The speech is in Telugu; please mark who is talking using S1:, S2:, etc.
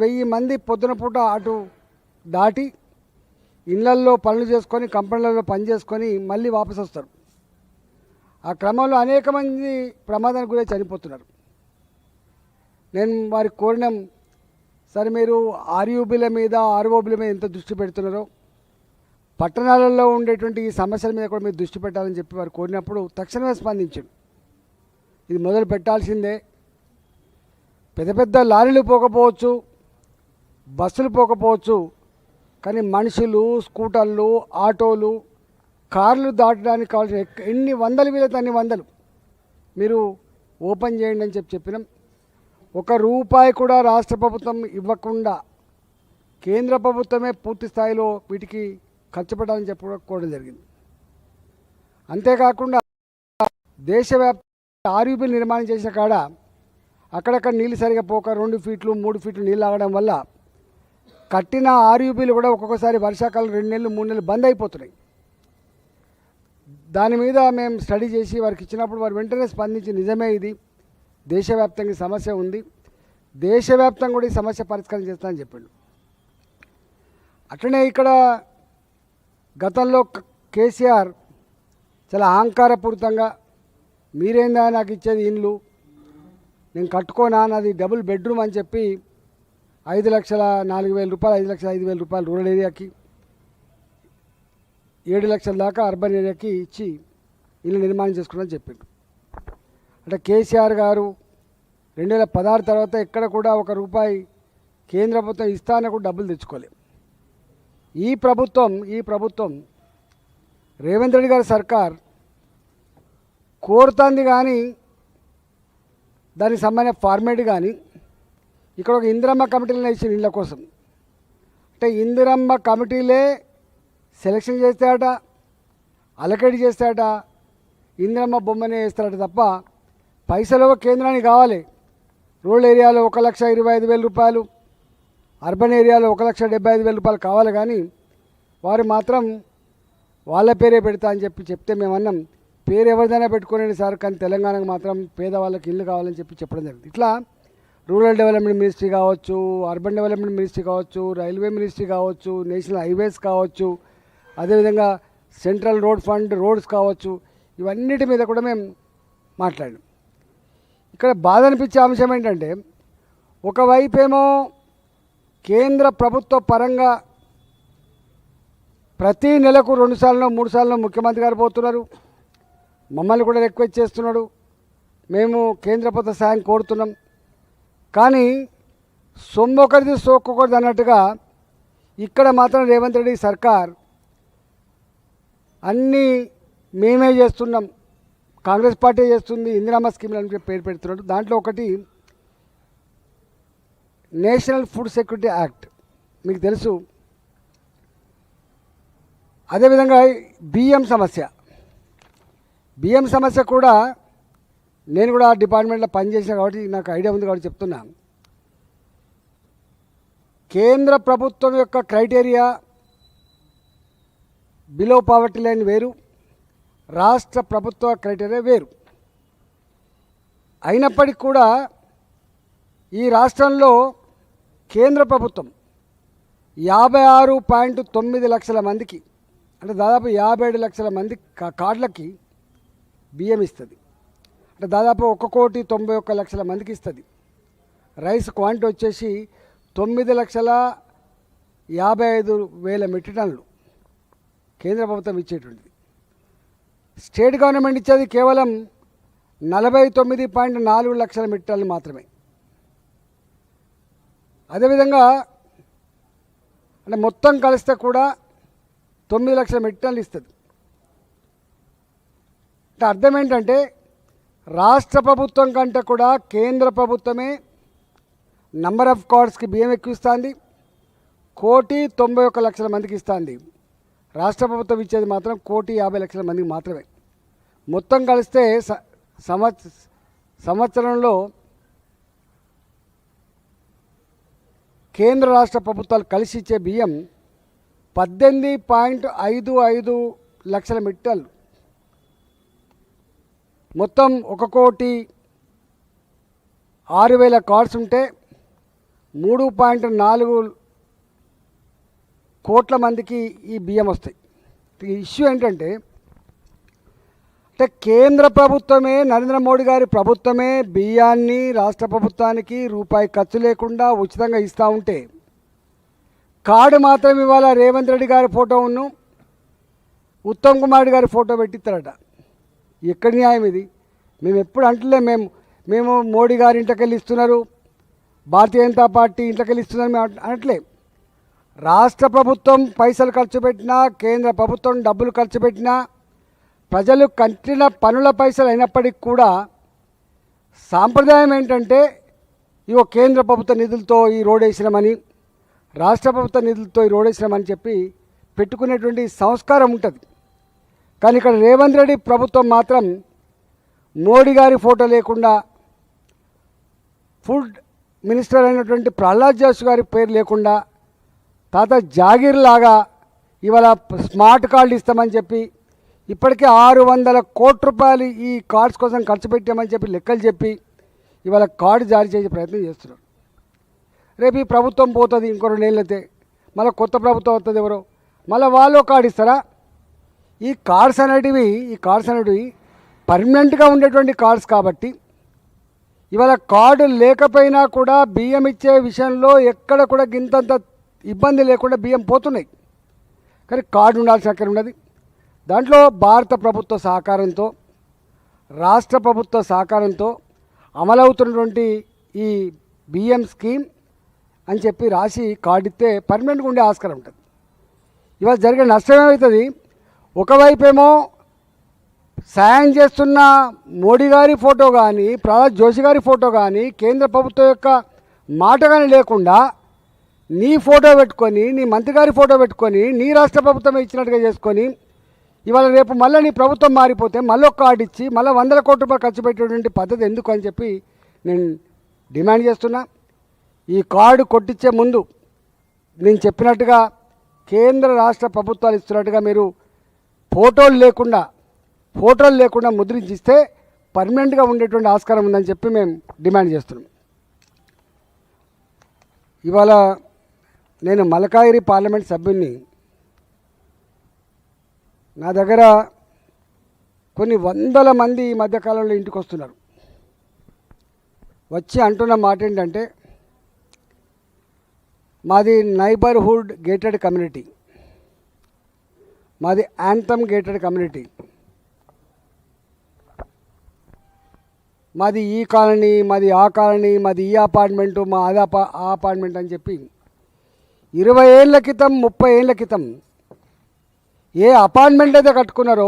S1: 1000 మంది పొద్దున పూట అటు దాటి ఇళ్లల్లో పనులు చేసుకొని కంపెనీలలో పని చేసుకొని మళ్ళీ వాపసు వస్తారు. ఆ క్రమంలో అనేక మంది ప్రమాదానికి గురై చనిపోతున్నారు. నేను వారికి కోరినాం, సరే మీరు ఆర్యూబీల మీద ఆర్ఓబీల మీద ఎంత దృష్టి పెడుతున్నారో పట్టణాలలో ఉండేటువంటి ఈ సమస్యల మీద కూడా మీరు దృష్టి పెట్టాలని చెప్పి వారు కోరినప్పుడు తక్షణమే స్పందించాడు. ఇది మొదలు పెట్టాల్సిందే. పెద్ద పెద్ద లారీలు పోకపోవచ్చు, బస్సులు పోకపోవచ్చు, కానీ మనుషులు, స్కూటర్లు, ఆటోలు, కార్లు దాటడానికి కావాల్సిన ఎన్ని వందలు వీలైతే అన్ని వందలు మీరు ఓపెన్ చేయండి అని చెప్పినాం. ₹1 కూడా రాష్ట్ర ప్రభుత్వం ఇవ్వకుండా కేంద్ర ప్రభుత్వమే పూర్తి స్థాయిలో వీటికి ఖర్చు పెట్టాలని చెప్పుకోవడం జరిగింది. అంతేకాకుండా దేశవ్యాప్త ఆర్యూబీలు నిర్మాణం చేసిన కాడ అక్కడక్కడ నీళ్ళు సరిగా పోక 2 ఫీట్లు 3 ఫీట్లు నీళ్ళు ఆగడం వల్ల కట్టిన ఆర్యూబీలు కూడా ఒక్కొక్కసారి వర్షాకాలం 2 నెలలు 3 నెలలు బంద్ అయిపోతున్నాయి. దాని మీద మేము స్టడీ చేసి వారికి ఇచ్చినప్పుడు వారు వెంటనే స్పందించి నిజమే ఇది దేశవ్యాప్తంగా సమస్య ఉంది, దేశవ్యాప్తంగా కూడా ఈ సమస్య పరిష్కారం చేస్తానని చెప్పిండు. అట్లనే ఇక్కడ గతంలో కేసీఆర్ చాలా అహంకారపూరితంగా మీరేందా నాకు ఇచ్చేది ఇండ్లు, నేను కట్టుకోనా, నాది డబుల్ బెడ్రూమ్ అని చెప్పి 5,04,000 రూపాయలు 5,05,000 రూపాయలు రూరల్ ఏరియాకి, 7 లక్షల దాకా అర్బన్ ఏరియాకి ఇచ్చి ఇల్లు నిర్మాణం చేసుకున్నారని చెప్పిండు. అంటే కేసీఆర్ గారు 2016 తర్వాత ఎక్కడ కూడా ₹1 కేంద్ర ప్రభుత్వం ఇస్తానని కూడా డబ్బులు తెచ్చుకోలేదు. ఈ ప్రభుత్వం రేవంత్ రెడ్డి గారి సర్కార్ కోరుతుంది, కానీ దానికి సంబంధించిన ఫార్మేట్ కానీ ఇక్కడ ఒక ఇందిరమ్మ కమిటీలను ఇచ్చిన ఇళ్ళ కోసం. అంటే ఇందిరమ్మ కమిటీలే సెలక్షన్ చేస్తాడట, అలకేట్ చేస్తాడట, ఇందిరమ్మ బొమ్మనే వేస్తాడట తప్ప పైసలు కేంద్రానికి కావాలి. రూరల్ ఏరియాలో 1,25,000 రూపాయలు, అర్బన్ ఏరియాలో 1,75,000 రూపాయలు కావాలి, కానీ వారు మాత్రం వాళ్ళ పేరే పెడతా అని చెప్తే మేమన్నాం పేరు ఎవరిదైనా పెట్టుకోండి సార్, కానీ తెలంగాణకు మాత్రం పేదవాళ్ళకి ఇల్లు కావాలని చెప్పడం జరిగింది. ఇట్లా రూరల్ డెవలప్మెంట్ మినిస్ట్రీ కావచ్చు, అర్బన్ డెవలప్మెంట్ మినిస్ట్రీ కావచ్చు, రైల్వే మినిస్ట్రీ కావచ్చు, నేషనల్ హైవేస్ కావచ్చు, అదేవిధంగా సెంట్రల్ రోడ్ ఫండ్ రోడ్స్ కావచ్చు, ఇవన్నిటి మీద కూడా మేము మాట్లాడాం. ఇక్కడ బాధ అనిపించే అంశం ఏంటంటే ఒకవైపేమో కేంద్ర ప్రభుత్వ పరంగా ప్రతి నెలకు 2 సార్లు 3 సార్లు ముఖ్యమంత్రి గారు పోతున్నారు, మమ్మల్ని కూడా రిక్వెస్ట్ చేస్తున్నాడు, మేము కేంద్ర ప్రభుత్వ సహాయం కోరుతున్నాం. కానీ సొమ్మొకరిది సోక్కొకరిది అన్నట్టుగా ఇక్కడ మాత్రం రేవంత్ రెడ్డి సర్కార్ అన్నీ మేమే చేస్తున్నాం, కాంగ్రెస్ పార్టీ చేస్తుంది, ఇందిరమ్మ స్కీమ్లు అని పేరు పెడుతున్నాడు. దాంట్లో ఒకటి నేషనల్ ఫుడ్ సెక్యూరిటీ యాక్ట్ మీకు తెలుసు. అదేవిధంగా బియ్యం సమస్య కూడా నేను కూడా డిపార్ట్మెంట్లో పనిచేసిన కాబట్టి నాకు ఐడియా ఉంది కాబట్టి చెప్తున్నా. కేంద్ర ప్రభుత్వం యొక్క క్రైటీరియా బిలో పావర్టీ లైన్ వేరు, రాష్ట్ర ప్రభుత్వ క్రైటీరియా వేరు. అయినప్పటికీ కూడా ఈ రాష్ట్రంలో కేంద్ర ప్రభుత్వం 56.9 లక్షల మందికి, అంటే దాదాపు 57 లక్షల మంది కార్డులకి బియ్యం ఇస్తుంది. అంటే దాదాపు 1,91,00,000 మందికి ఇస్తుంది. రైస్ క్వాంటిటీ వచ్చేసి 9,55,000 మెట్రిక్ టన్నులు కేంద్ర ప్రభుత్వం ఇచ్చేటువంటిది. స్టేట్ గవర్నమెంట్ ఇచ్చేది కేవలం 49.4 లక్షల మెట్రిక్ టన్నులు మాత్రమే. అదేవిధంగా అంటే మొత్తం కలిస్తే కూడా 9 లక్షల మెట్రిక్ టన్నులు ఇస్తుంది. అంటే అర్థం ఏంటంటే రాష్ట్ర ప్రభుత్వం కంటే కూడా కేంద్ర ప్రభుత్వమే నంబర్ ఆఫ్ కార్డ్స్కి బియ్యం ఎక్కువ ఇస్తుంది, 1,91,00,000 మందికి ఇస్తుంది. రాష్ట్ర ప్రభుత్వం ఇచ్చేది మాత్రం 1,50,00,000 మందికి మాత్రమే. మొత్తం కలిస్తే సంవత్సరంలో కేంద్ర రాష్ట్ర ప్రభుత్వాలు కలిసి ఇచ్చే బియ్యం 18.55 లక్షల మెట్రిక్ టన్నులు. మొత్తం 1,06,000 కార్డ్స్ ఉంటే 3.4 కోట్ల మందికి ఈ బియ్యం వస్తాయి. ఇష్యూ ఏంటంటే కేంద్ర ప్రభుత్వమే, నరేంద్ర మోడీ గారి ప్రభుత్వమే బియ్యాన్ని రాష్ట్ర ప్రభుత్వానికి రూపాయి ఖర్చు లేకుండా ఉచితంగా ఇస్తూ ఉంటే కార్డు మాత్రం ఇవాళ రేవంత్ రెడ్డి గారి ఫోటోను, ఉత్తమ్ కుమార్ గారి ఫోటో పెట్టిస్తారట. ఎక్కడి న్యాయం ఇది? మేము ఎప్పుడు అంటలే, మేము మోడీ గారి ఇంట్లోకెళ్ళి ఇస్తున్నారు, భారతీయ జనతా పార్టీ ఇంట్లోకెళ్ళి ఇస్తున్నారు మేము అనట్లే. రాష్ట్ర ప్రభుత్వం పైసలు ఖర్చు పెట్టినా, కేంద్ర ప్రభుత్వం డబ్బులు ఖర్చు పెట్టినా, ప్రజలు కట్టిన పనుల పైసలు అయినప్పటికీ కూడా సాంప్రదాయం ఏంటంటే ఇవో కేంద్ర ప్రభుత్వ నిధులతో ఈ రోడ్ వేసినామని, రాష్ట్ర ప్రభుత్వ నిధులతో ఈ రోడ్ వేసినామని చెప్పి పెట్టుకునేటువంటి సంస్కారం ఉంటుంది. కానీ ఇక్కడ రేవంత్ రెడ్డి ప్రభుత్వం మాత్రం మోడీ గారి ఫోటో లేకుండా, ఫుడ్ మినిస్టర్ అయినటువంటి ప్రహ్లాద్ జోషి గారి పేరు లేకుండా, తాత జాగీర్ లాగా ఇవాళ స్మార్ట్ కార్డు ఇస్తామని చెప్పి ఇప్పటికే 600 కోట్ల రూపాయలు ఈ కార్డ్స్ కోసం ఖర్చు పెట్టామని చెప్పి లెక్కలు చెప్పి ఇవాళ కార్డు జారీ చేసే ప్రయత్నం చేస్తున్నారు. రేపు ఈ ప్రభుత్వం పోతుంది, ఇంకో 2 ఏళ్ళైతే మళ్ళీ కొత్త ప్రభుత్వం వస్తుంది, ఎవరో మళ్ళీ వాళ్ళు కార్డు ఇస్తారా? ఈ కార్డ్స్ అనేటివి పర్మనెంట్గా ఉండేటువంటి కార్డ్స్ కాబట్టి ఇవాళ కార్డు లేకపోయినా కూడా బియ్యం ఇచ్చే విషయంలో ఎక్కడ కూడా గింతంత ఇబ్బంది లేకుండా బియ్యం పోతున్నాయి. కానీ కార్డు ఉండాల్సిన అక్కడ ఉన్నది. దాంట్లో భారత ప్రభుత్వ సహకారంతో, రాష్ట్ర ప్రభుత్వ సహకారంతో అమలవుతున్నటువంటి ఈ బియ్యం స్కీమ్ అని చెప్పి రాసి కార్డు ఇస్తే పర్మనెంట్గా ఉండే ఆస్కారం ఉంటుంది. ఇవాళ జరిగే నష్టం ఏమవుతుంది? ఒకవైపేమో సాయం చేస్తున్న మోడీ గారి ఫోటో కానీ, ప్రహ్లాద్ జోషి గారి ఫోటో కానీ, కేంద్ర ప్రభుత్వం యొక్క మాట కానీ లేకుండా నీ ఫోటో పెట్టుకొని, నీ మంత్రి గారి ఫోటో పెట్టుకొని, నీ రాష్ట్ర ప్రభుత్వమే ఇచ్చినట్టుగా చేసుకొని ఇవాళ రేపు మళ్ళీ నీ ప్రభుత్వం మారిపోతే మళ్ళీ ఒక కార్డు ఇచ్చి మళ్ళీ 100 కోట్ల రూపాయలు ఖర్చు పెట్టేటువంటి పద్ధతి ఎందుకు అని చెప్పి నేను డిమాండ్ చేస్తున్నా. ఈ కార్డు కొట్టించే ముందు నేను చెప్పినట్టుగా కేంద్ర రాష్ట్ర ప్రభుత్వాలు ఇస్తున్నట్టుగా మీరు ఫోటోలు లేకుండా ముద్రించిస్తే పర్మనెంట్గా ఉండేటువంటి ఆస్కారం ఉందని చెప్పి మేము డిమాండ్ చేస్తున్నాం. ఇవాళ నేను మలకాయిరి పార్లమెంట్ సభ్యుని, నా దగ్గర కొన్ని 100 మంది ఈ మధ్యకాలంలో ఇంటికి వస్తున్నారు. వచ్చి అంటున్న మాట ఏంటంటే, మాది నైబర్హుడ్ గేటెడ్ కమ్యూనిటీ, మాది యాంథమ్ గేటెడ్ కమ్యూనిటీ, మాది ఈ కాలనీ, మాది ఆ కాలనీ, మాది ఈ అపార్ట్మెంటు, మా ఆ అపార్ట్మెంట్ అని చెప్పి 20 ఏళ్ల క్రితం 30 ఏళ్ల క్రితం ఏ అపార్ట్మెంట్ అయితే కట్టుకున్నారో